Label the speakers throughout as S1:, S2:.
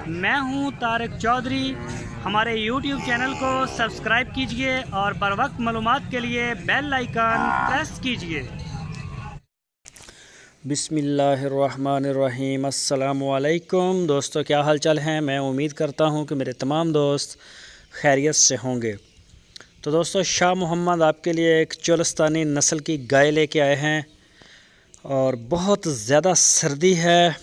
S1: मैं हूं तारिक चौधरी। हमारे YouTube चैनल को सब्सक्राइब कीजिए और बर वक्त मालूमात के लिए बेल आइकन प्रेस कीजिए।
S2: बिस्मिल्लाहिर्रहमानिर्रहीम। अस्सलामुअलैकुम दोस्तों, क्या हाल चाल हैं। मैं उम्मीद करता हूं कि मेरे तमाम दोस्त खैरियत से होंगे। तो दोस्तों, शाह मोहम्मद आपके लिए एक चोलस्तानी नस्ल की गाय लेके आए हैं और बहुत ज़्यादा सर्दी है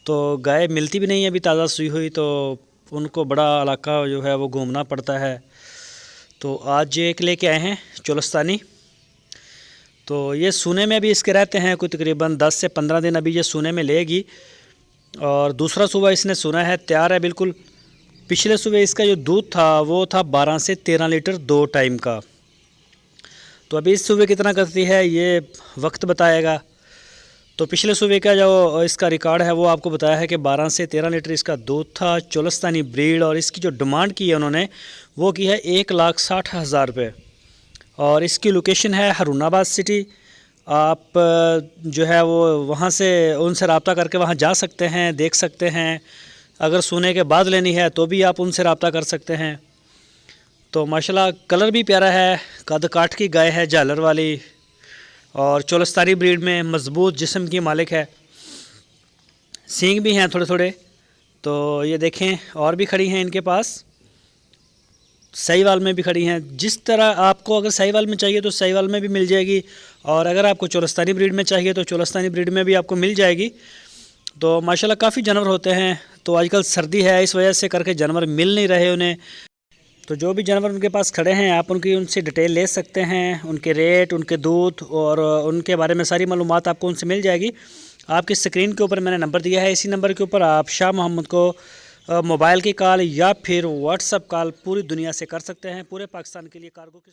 S2: तो गाय मिलती भी नहीं है अभी ताज़ा सूई हुई, तो उनको बड़ा इलाका जो है वो घूमना पड़ता है। तो आज एक लेके आए हैं चोलस्तानी। तो ये सूने में भी इसके रहते हैं कोई तकरीबन 10 से 15 दिन अभी ये सूने में लेगी। और दूसरा सूबा इसने सुना है तैयार है बिल्कुल। पिछले सुबह इसका जो दूध था वो था 12 से 13 लीटर 2 टाइम का। तो अभी इस सुबह कितना करती है ये वक्त बताएगा। तो पिछले सुबह का जो इसका रिकॉर्ड है वो आपको बताया है कि 12 से 13 लीटर इसका दूध था। चोलस्तानी ब्रीड, और इसकी जो डिमांड की है उन्होंने वो की है 1,60,000 रुपये। और इसकी लोकेशन है हारूनाबाद सिटी। आप जो है वो वहाँ से उनसे रब्ता करके वहाँ जा सकते हैं, देख सकते हैं। अगर सोने के बाद लेनी है तो भी आप उनसे रब्ता कर सकते हैं। तो माशाल्लाह कलर भी प्यारा है, कद काठ की गाय है, झालर वाली, और चोलस्तानी ब्रीड में मज़बूत जिस्म की मालिक है। सींग भी हैं थोड़े थोड़े। तो ये देखें, और भी खड़ी हैं इनके पास, साहिवाल में भी खड़ी हैं। जिस तरह आपको अगर साहिवाल में चाहिए तो साहिवाल में भी मिल जाएगी, और अगर आपको चोलस्तानी ब्रीड में चाहिए तो चोलस्तानी ब्रीड में भी आपको मिल जाएगी। तो माशाल्लाह काफ़ी जानवर होते हैं। तो आजकल सर्दी है, इस वजह से करके जानवर मिल नहीं रहे उन्हें। तो जो भी जानवर उनके पास खड़े हैं आप उनसे डिटेल ले सकते हैं, उनके रेट, उनके दूध और उनके बारे में सारी मालूमात आपको उनसे मिल जाएगी। आपकी स्क्रीन के ऊपर मैंने नंबर दिया है, इसी नंबर के ऊपर आप शाह मोहम्मद को मोबाइल की कॉल या फिर व्हाट्सअप कॉल पूरी दुनिया से कर सकते हैं। पूरे पाकिस्तान के लिए कार्गो की